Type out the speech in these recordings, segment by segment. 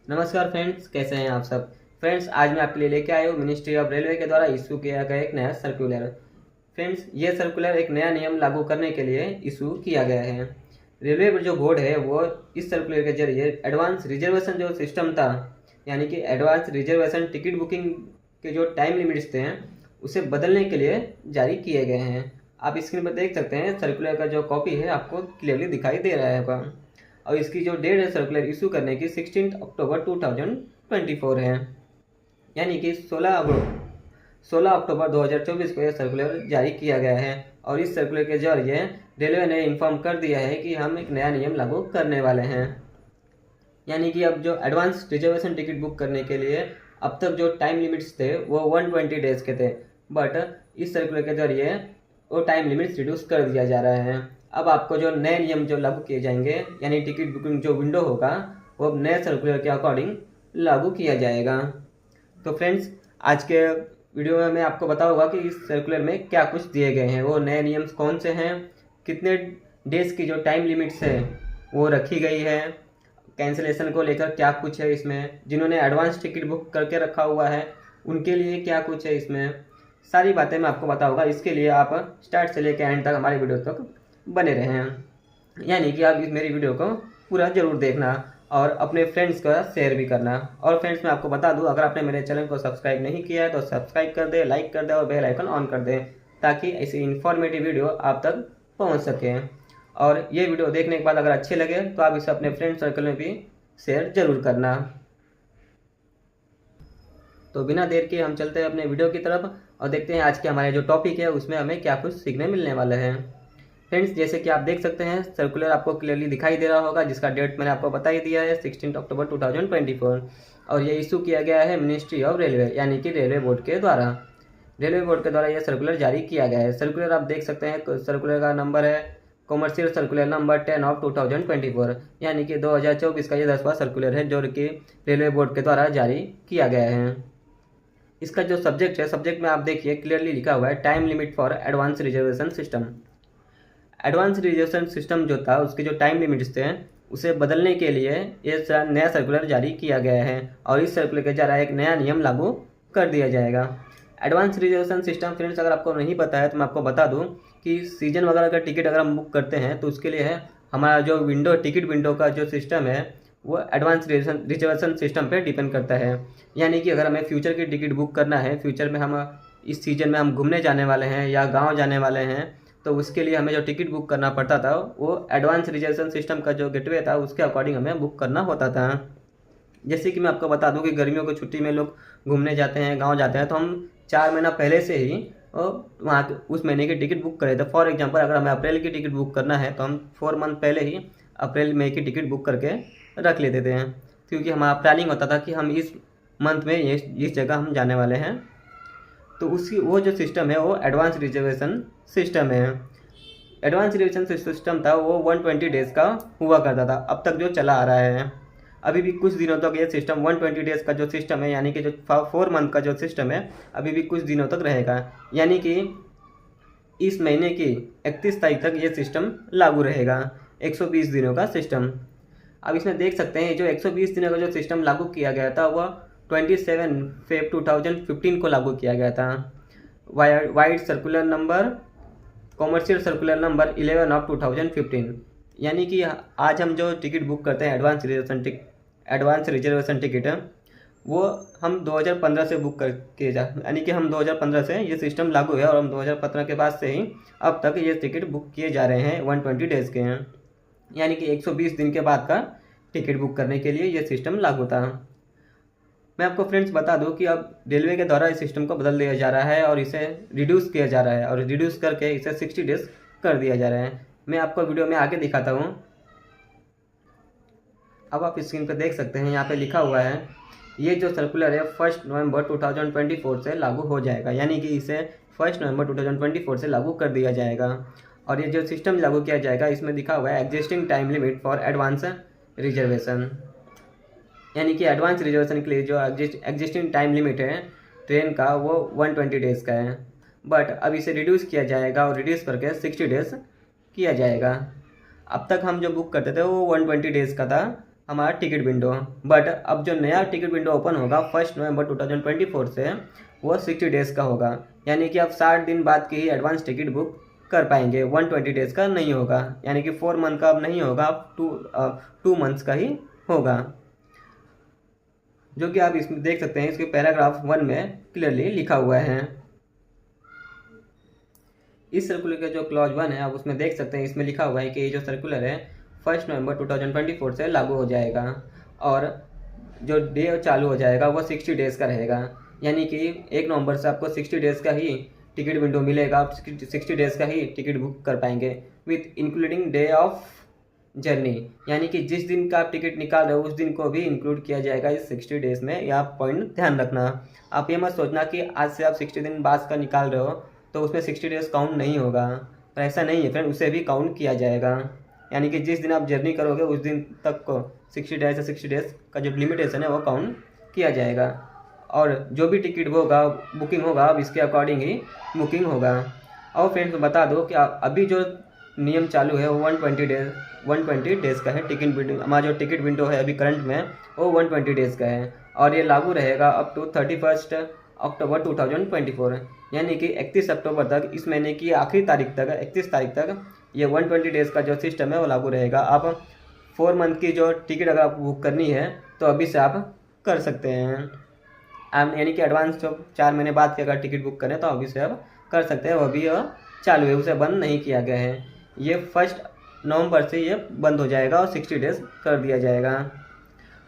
नमस्कार फ्रेंड्स, कैसे हैं आप सब। फ्रेंड्स, आज मैं आपके लिए लेके आया हूँ मिनिस्ट्री ऑफ रेलवे के द्वारा इशू किया गया एक नया सर्कुलर। फ्रेंड्स, ये सर्कुलर एक नया नियम लागू करने के लिए इशू किया गया है। रेलवे जो बोर्ड है वो इस सर्कुलर के जरिए एडवांस रिजर्वेशन जो सिस्टम था, यानी कि एडवांस रिजर्वेशन टिकट बुकिंग के जो टाइम लिमिट्स थे उसे बदलने के लिए जारी किए गए हैं। आप स्क्रीन पर देख सकते हैं सर्कुलर का जो कॉपी है आपको क्लियरली दिखाई दे रहा होगा। और इसकी जो डेट है सर्कुलर इशू करने की 16 अक्टूबर 2024 है, यानी कि 16 अक्टूबर 2024 को यह सर्कुलर जारी किया गया है। और इस सर्कुलर के जरिए रेलवे ने इन्फॉर्म कर दिया है कि हम एक नया नियम लागू करने वाले हैं, यानी कि अब जो एडवांस रिजर्वेशन टिकट बुक करने के लिए अब तक जो टाइम लिमिट्स थे वो 120 डेज के थे, बट इस सर्कुलर के जरिए वो टाइम लिमिट्स रिड्यूस कर दिया जा रहा है। अब आपको जो नए नियम जो लागू किए जाएंगे, यानी टिकट बुकिंग जो विंडो होगा वो अब नए सर्कुलर के अकॉर्डिंग लागू किया जाएगा। तो फ्रेंड्स, आज के वीडियो में मैं आपको बताऊंगा कि इस सर्कुलर में क्या कुछ दिए गए हैं, वो नए नियम कौन से हैं, कितने डेज की जो टाइम लिमिट्स है वो रखी गई है, कैंसिलेशन को लेकर क्या कुछ है इसमें, जिन्होंने एडवांस टिकट बुक करके रखा हुआ है उनके लिए क्या कुछ है, इसमें सारी बातें मैं आपको बताऊंगा। इसके लिए आप स्टार्ट से लेकर एंड तक हमारी वीडियो तक बने रहें, यानी कि आप इस मेरी वीडियो को पूरा जरूर देखना और अपने फ्रेंड्स का शेयर भी करना। और फ्रेंड्स, मैं आपको बता दूं, अगर आपने मेरे चैनल को सब्सक्राइब नहीं किया है तो सब्सक्राइब कर दे, लाइक कर दे और बेल आइकन ऑन कर दे, ताकि ऐसी इन्फॉर्मेटिव वीडियो आप तक पहुंच सके। और ये वीडियो देखने के बाद अगर अच्छे लगे तो आप इसे अपने फ्रेंड सर्कल में भी शेयर जरूर करना। तो बिना देर के हम चलते हैं अपने वीडियो की तरफ और देखते हैं आज के हमारे जो टॉपिक है उसमें हमें क्या कुछ सीखने मिलने वाला है। फ्रेंड्स, जैसे कि आप देख सकते हैं सर्कुलर आपको क्लियरली दिखाई दे रहा होगा, जिसका डेट मैंने आपको बता ही दिया है 16 अक्टूबर 2024। और ये इशू किया गया है मिनिस्ट्री ऑफ रेलवे, यानी कि रेलवे बोर्ड के द्वारा। रेलवे बोर्ड के द्वारा यह सर्कुलर जारी किया गया है। सर्कुलर आप देख सकते हैं, सर्कुलर का नंबर है कॉमर्शियल सर्कुलर नंबर 10 ऑफ 2024, यानी कि 2024 का ये 10वां सर्कुलर है जो कि रेलवे बोर्ड के द्वारा जारी किया गया है। इसका जो सब्जेक्ट है, सब्जेक्ट में आप देखिए क्लियरली लिखा हुआ है time limit for advance reservation system. Advance reservation system जो था उसके जो टाइम लिमिट्स थे उसे बदलने के लिए ये नया सर्कुलर जारी किया गया है और इस सर्कुलर के जरिए एक नया नियम लागू कर दिया जाएगा। एडवांस रिजर्वेशन सिस्टम फ्रेंड्स, अगर आपको नहीं पता है तो मैं आपको बता दूं कि सीजन वगैरह का टिकट अगर हम बुक करते हैं तो उसके लिए है हमारा जो टिकट विंडो का जो सिस्टम है वो एडवांस रिजर्वेशन सिस्टम पे डिपेंड करता है। यानी कि अगर हमें फ्यूचर की टिकट बुक करना है, फ्यूचर में हम इस सीजन में हम घूमने जाने वाले हैं या गाँव जाने वाले हैं, तो उसके लिए हमें जो टिकट बुक करना पड़ता था वो एडवांस रिजर्वेशन सिस्टम का जो गेटवे था उसके अकॉर्डिंग हमें बुक करना होता था। जैसे कि मैं आपको बता दूं कि गर्मियों की छुट्टी में लोग घूमने जाते हैं, गांव जाते हैं, तो हम 4 महीना पहले से ही वहाँ उस महीने की टिकट बुक करें। तो फॉर एग्जांपल अगर हमें अप्रैल की टिकट बुक करना है तो हम 4 मंथ पहले ही अप्रैल मई की टिकट बुक करके रख लेते थे, क्योंकि हमारा प्लानिंग होता था कि हम इस मंथ में इस जगह हम जाने वाले हैं। तो उसकी वो जो सिस्टम है वो एडवांस रिजर्वेशन सिस्टम है। एडवांस रिजर्वेशन सिस्टम था वो 120 डेज का हुआ करता था, अब तक जो चला आ रहा है। अभी भी कुछ दिनों तक ये सिस्टम 120 डेज का जो सिस्टम है, यानी कि जो 4 मंथ का जो सिस्टम है अभी भी कुछ दिनों तक रहेगा, यानी कि इस महीने की 31 तारीख तक ये सिस्टम लागू रहेगा, 120 दिनों का सिस्टम। अब इसमें देख सकते हैं जो 120 दिनों का जो सिस्टम लागू किया गया था वह 27 फेब 2015 को लागू किया गया था। Wide circular number commercial circular number 11 of 2015, यानी कि आज हम जो टिकट बुक करते हैं एडवांस रिजर्वेशन टिकट है वो हम 2015 से बुक करके यानी कि हम 2015 से ये सिस्टम लागू है और हम 2015 के बाद से ही अब तक ये टिकट बुक किए जा रहे हैं, 120 डेज़ के हैं, यानी कि 120 दिन के बाद का टिकट बुक करने के लिए ये सिस्टम लागू था। मैं आपको फ्रेंड्स बता दूं कि अब रेलवे के द्वारा इस सिस्टम को बदल दिया जा रहा है और इसे रिड्यूस किया जा रहा है और रिड्यूस करके इसे 60 डेज कर दिया जा रहा है। मैं आपको वीडियो में आगे दिखाता हूं। अब आप स्क्रीन पर देख सकते हैं, यहाँ पे लिखा हुआ है ये जो सर्कुलर है 1 नवंबर 2024 से लागू हो जाएगा, यानी कि इसे 1 नवंबर 2024 से लागू कर दिया जाएगा। और ये जो सिस्टम लागू किया जाएगा इसमें लिखा हुआ है existing time limit for advance reservation, यानी कि एडवांस रिजर्वेशन के लिए जो एग्जिस्टिंग टाइम लिमिट है ट्रेन का वो 120 डेज़ का है, बट अब इसे रिड्यूस किया जाएगा और रिड्यूस करके 60 डेज़ किया जाएगा। अब तक हम जो बुक करते थे वो 120 डेज़ का था, हमारा टिकट विंडो। बट अब जो नया टिकट विंडो ओपन होगा 1 नवंबर 2024 से, वो 60 डेज़ का होगा। यानी कि आप 60 दिन बाद की ही एडवांस टिकट बुक कर पाएंगे, 120 डेज़ का नहीं होगा। यानी कि 4 मंथ का अब नहीं होगा, अब 2 मंथ्स का ही होगा, जो कि आप इसमें देख सकते हैं। इसके पैराग्राफ 1 में क्लियरली लिखा हुआ है। इस सर्कुलर का जो क्लॉज 1 है, आप उसमें देख सकते हैं, इसमें लिखा हुआ है कि ये जो सर्कुलर है 1 नवंबर 2024 से लागू हो जाएगा, और जो डे चालू हो जाएगा वो 60 डेज़ का रहेगा। यानी कि 1 नवंबर से आपको 60 डेज़ का ही टिकट विंडो मिलेगा। आप 60 डेज़ का ही टिकट बुक कर पाएंगे with including day of journey. यानी कि जिस दिन का आप टिकट निकाल रहे हो उस दिन को भी इंक्लूड किया जाएगा इस 60 डेज़ में। यह पॉइंट ध्यान रखना। आप ये मत सोचना कि आज से आप 60 दिन बाद का निकाल रहे हो तो उसमें 60 डेज़ काउंट नहीं होगा, पर ऐसा नहीं है फ्रेंड, उसे भी काउंट किया जाएगा। यानी कि जिस दिन आप जर्नी करोगे उस दिन तक को 60 डेज या 60 डेज़ का जो लिमिटेशन है वो काउंट किया जाएगा, और जो भी टिकट होगा बुकिंग होगा अब इसके अकॉर्डिंग ही बुकिंग होगा। और फ्रेंड्स बता दो कि अभी जो नियम चालू है वो 120 डेज़ का है। टिकट विंडो, हमारा जो टिकट विंडो है अभी करंट में वो 120 डेज़ का है, और ये लागू रहेगा अप टू 31 अक्टूबर 2024। यानी कि 31 अक्टूबर तक, इस महीने की आखिरी तारीख तक, 31 तारीख तक ये 120 डेज़ का जो सिस्टम है वो लागू रहेगा। आप 4 मंथ की जो टिकट अगर आप बुक करनी है तो अभी से आप कर सकते हैं। आप यानी कि एडवांस जो 4 महीने बाद की अगर टिकट बुक करें तो अभी से आप कर सकते हैं। वो अभी चालू है, उसे बंद नहीं किया गया है। ये 1 नवंबर से ये बंद हो जाएगा और 60 डेज़ कर दिया जाएगा।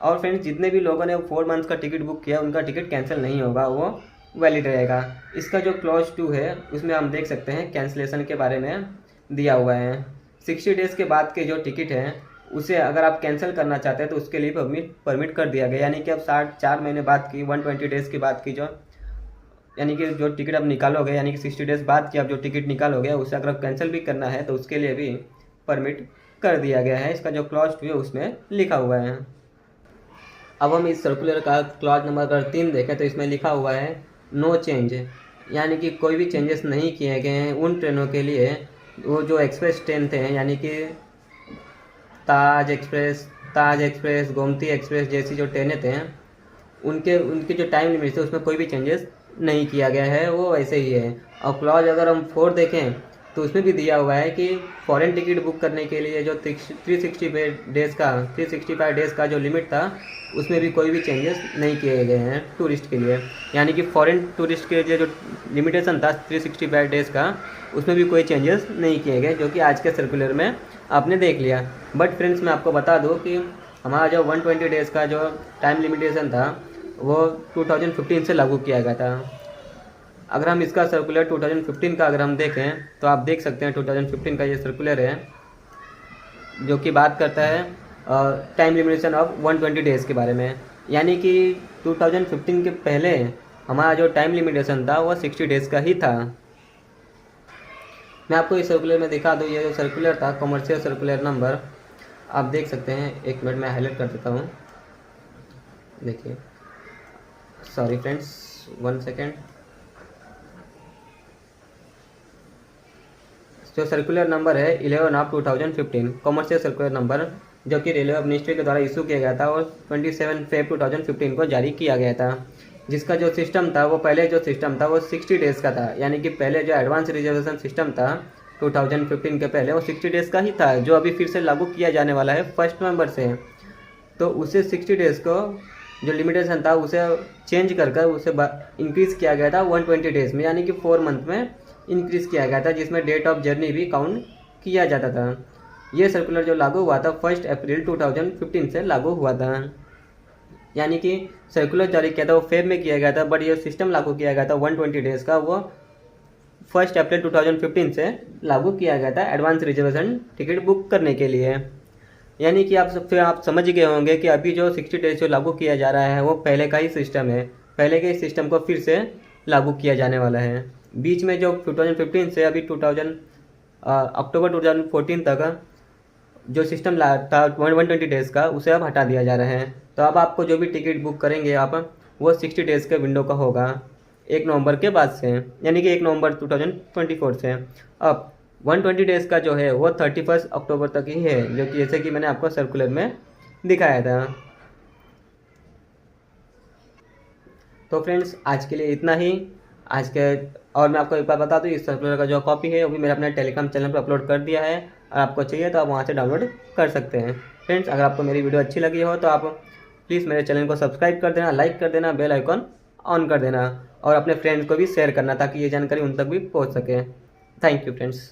और फ्रेंड्स जितने भी लोगों ने 4 मंथ का टिकट बुक किया उनका टिकट कैंसिल नहीं होगा, वो वैलिड रहेगा। इसका जो क्लॉज 2 है उसमें हम देख सकते हैं कैंसिलेशन के बारे में दिया हुआ है। 60 डेज़ के बाद के जो टिकट हैं उसे अगर आप कैंसिल करना चाहते हैं तो उसके लिए परमिट कर दिया गया। यानी कि अब 4 महीने बाद की 120 डेज़ के बाद की जो, यानी कि जो टिकट आप निकालोगे, यानी कि 60 डेज़ बाद की आप जो टिकट निकालोगे उसे अगर आप कैंसिल भी करना है तो उसके लिए भी परमिट कर दिया गया है। इसका जो क्लॉज 2 है उसमें लिखा हुआ है। अब हम इस सर्कुलर का क्लॉज नंबर अगर 3 देखें तो इसमें लिखा हुआ है नो चेंज, यानी कि कोई भी चेंजेस नहीं किए गए हैं उन ट्रेनों के लिए वो जो एक्सप्रेस ट्रेन थे, यानी कि ताज एक्सप्रेस, गोमती एक्सप्रेस जैसी जो ट्रेनें थे उनके जो टाइम लिमिट थे उसमें कोई भी चेंजेस नहीं किया गया है, वो वैसे ही है। और क्लॉज अगर हम 4 देखें तो उसमें भी दिया हुआ है कि फॉरेन टिकट बुक करने के लिए जो 365 डेज़ का जो लिमिट था उसमें भी कोई भी चेंजेस नहीं किए गए हैं टूरिस्ट के लिए। यानी कि फॉरेन टूरिस्ट के लिए जो लिमिटेशन था 365 डेज़ का उसमें भी कोई चेंजेस नहीं किए गए, जो कि आज के सर्कुलर में आपने देख लिया। बट फ्रेंड्स मैं आपको बता दूं कि हमारा जो 120 डेज़ का जो टाइम लिमिटेशन था वो 2015 से लागू किया गया था। अगर हम इसका सर्कुलर 2015 का अगर हम देखें तो आप देख सकते हैं 2015 का ये सर्कुलर है जो कि बात करता है टाइम लिमिटेशन ऑफ 120 डेज़ के बारे में। यानी कि 2015 के पहले हमारा जो टाइम लिमिटेशन था वो 60 डेज़ का ही था। मैं आपको इस सर्कुलर में दिखा दूँ, ये जो सर्कुलर था कमर्शियल सर्कुलर नंबर, आप देख सकते हैं। 1 मिनट में हाईलाइट कर देता हूँ, देखिए, सॉरी फ्रेंड्स 1 सेकेंड। जो सर्कुलर नंबर है 11 ऑफ 2015 कमर्शियल सर्कुलर नंबर, जो कि रेलवे मिनिस्ट्री के द्वारा इशू किया गया था और 27 फेब 2015 को जारी किया गया था। जिसका जो सिस्टम था वो पहले जो सिस्टम था वो 60 डेज़ का था। यानी कि पहले जो एडवांस रिजर्वेशन सिस्टम था 2015 के पहले वो 60 डेज़ का ही था, जो अभी फिर से लागू किया जाने वाला है 1 नवंबर से। तो उसे 60 डेज़ को जो लिमिटेशन था उसे चेंज कर उसे इंक्रीज़ किया गया था 120 डेज़ में, यानी कि 4 मंथ में इंक्रीज़ किया गया था, जिसमें डेट ऑफ जर्नी भी काउंट किया जाता था। ये सर्कुलर जो लागू हुआ था 1 अप्रैल 2015 से लागू हुआ था। यानी कि सर्कुलर जारी किया था वो फेब में किया गया था, बट ये सिस्टम लागू किया गया था 120 डेज़ का, वो 1 अप्रैल 2015 से लागू किया गया था एडवांस रिजर्वेशन टिकट बुक करने के लिए। यानी कि आप समझ गए होंगे कि अभी जो 60 डेज़ जो लागू किया जा रहा है वो पहले का ही सिस्टम है, पहले के सिस्टम को फिर से लागू किया जाने वाला है। बीच में जो 2015 से अभी अक्टूबर 2014 तक जो सिस्टम था 120 डेज़ का, उसे अब हटा दिया जा रहा है। तो अब आपको जो भी टिकट बुक करेंगे आप वो 60 डेज़ के विंडो का होगा 1 नवंबर के बाद से, यानी कि 1 नवंबर 2024 से। अब 120 डेज़ का जो है वो 31 अक्टूबर तक ही है, जो कि जैसे कि मैंने आपको सर्कुलर में दिखाया था। तो फ्रेंड्स आज के लिए इतना ही। आज के और मैं आपको एक बार बता दूँ, इस सर्कुलर का जो कॉपी है वो भी मैंने अपने टेलीग्राम चैनल पर अपलोड कर दिया है, और आपको चाहिए तो आप वहाँ से डाउनलोड कर सकते हैं। फ्रेंड्स अगर आपको मेरी वीडियो अच्छी लगी हो तो आप प्लीज़ मेरे चैनल को सब्सक्राइब कर देना, लाइक कर देना, बेल आइकॉन ऑन कर देना, और अपने फ्रेंड्स को भी शेयर करना ताकि ये जानकारी उन तक भी पहुँच सके। Thank you friends.